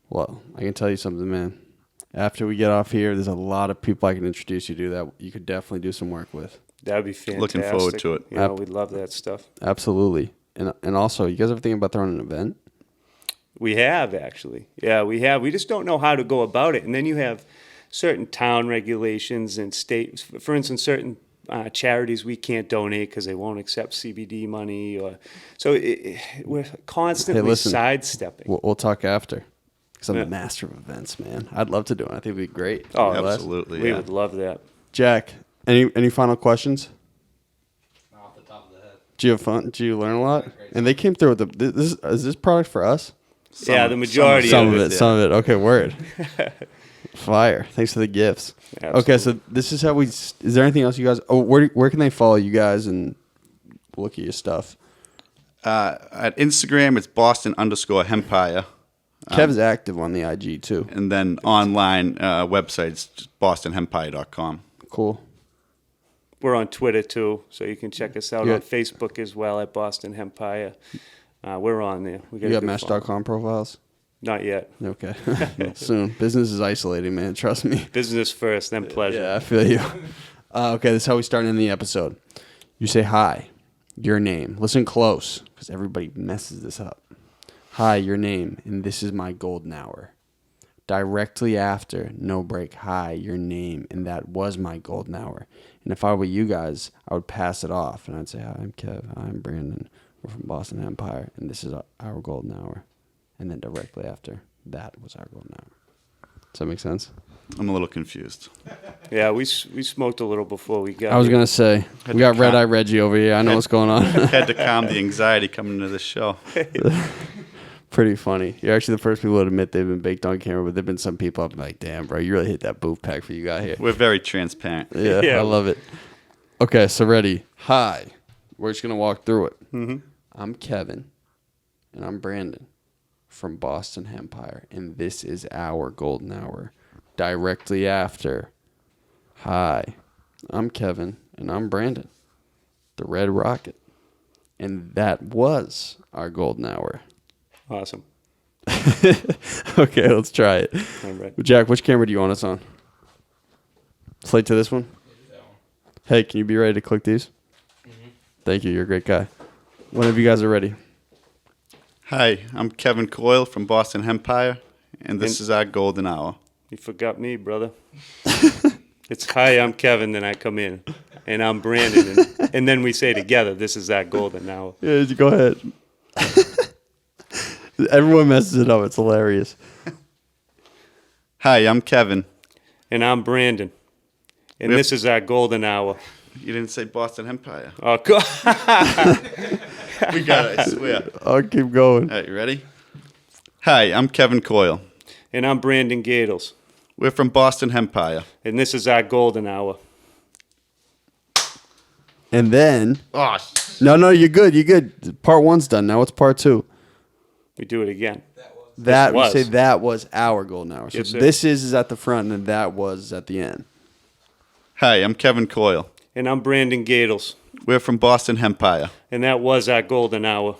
Well, I can tell you something, man. After we get off here, there's a lot of people I can introduce you to that you could definitely do some work with. That'd be fantastic. Looking forward to it. You know, we love that stuff. Absolutely. And also, you guys ever think about throwing an event? We have, actually. Yeah, we have. We just don't know how to go about it. And then you have certain town regulations and state, for instance, certain charities we can't donate because they won't accept CBD money. We're constantly sidestepping. We'll talk after. Because I'm Yeah. the master of events, man. I'd love to do it. I think it'd be great. Oh, Absolutely. We Yeah. would love that. Jack, any final questions? Off the top of the head. Did you have fun? Did you learn a lot? And they came through with is this product for us? Yeah, the majority Some of of it. it. Some of it. Okay, word. Fire. Thanks for the gifts. Absolutely. Okay, so this is how we. Is there anything else you guys? Oh, where can they follow you guys and look at your stuff? At Instagram, it's Boston_Hempire. Kev's active on the IG too. And then online websites, just bostonhempire.com. Cool. We're on Twitter, too, so you can check us out Yeah. on Facebook as well at Boston Hempire. We're on there. We You got Match.com profiles? Not yet. Okay. Soon. Business is isolating, man. Trust me. Business first, then pleasure. Yeah, I feel you. Okay, this is how we start in the episode. You say hi, your name. Listen close, because everybody messes this up. Hi, your name, and this is my golden hour. Directly after, no break. Hi, your name, and that was my golden hour. And if I were you guys, I would pass it off, and I'd say, hi, I'm Kev. Hi, I'm Brandon. We're from Boston Hempire, and this is our golden hour. And then directly after, that was our golden hour. Does that make sense? I'm a little confused. Yeah, we smoked a little before we got I was here. going to say, we got Red Eye Reggie over here. I know what's going on. Had to calm the anxiety coming into the show. Pretty funny. You're actually the first people to admit they've been baked on camera, but there've been some people I'm like, damn, bro, you really hit that booth pack for you got here. We're very transparent. Yeah, Yeah. I love it. Okay, so ready. Hi. We're just going to walk through it. Mm-hmm. I'm Kevin, and I'm Brandon from Boston Hempire, and this is our golden hour. Directly after, hi, I'm Kevin, and I'm Brandon, the Red Rocket, and that was our golden hour. Awesome. Okay, let's try it. All right. Jack, which camera do you want us on? Slate to this one? Hey, can you be ready to click these? Thank you. You're a great guy. Whenever you guys are ready. Hi, I'm Kevin Coyle from Boston Hempire, and this is our golden hour. You forgot me, brother. It's hi, I'm Kevin, then I come in. And I'm Brandon. And then we say together, this is our golden hour. Yeah, go ahead. Everyone messes it up. It's hilarious. Hi, I'm Kevin. And I'm Brandon. And Yep. this is our golden hour. You didn't say Boston Hempire. Oh, God. We got it, I swear. I'll keep going. All right, you ready? Hi, I'm Kevin Coyle. And I'm Brandon Gatels. We're from Boston Hempire. And this is our golden hour. And then, Oh, no, you're good. You're good. Part one's done. Now it's part two. We do it again. That we was. say that was our golden hour. So Yes, sir. this is at the front, and that was at the end. hi, I'm Kevin Coyle. And I'm Brandon Gatels. We're from Boston Hempire. And that was our golden hour.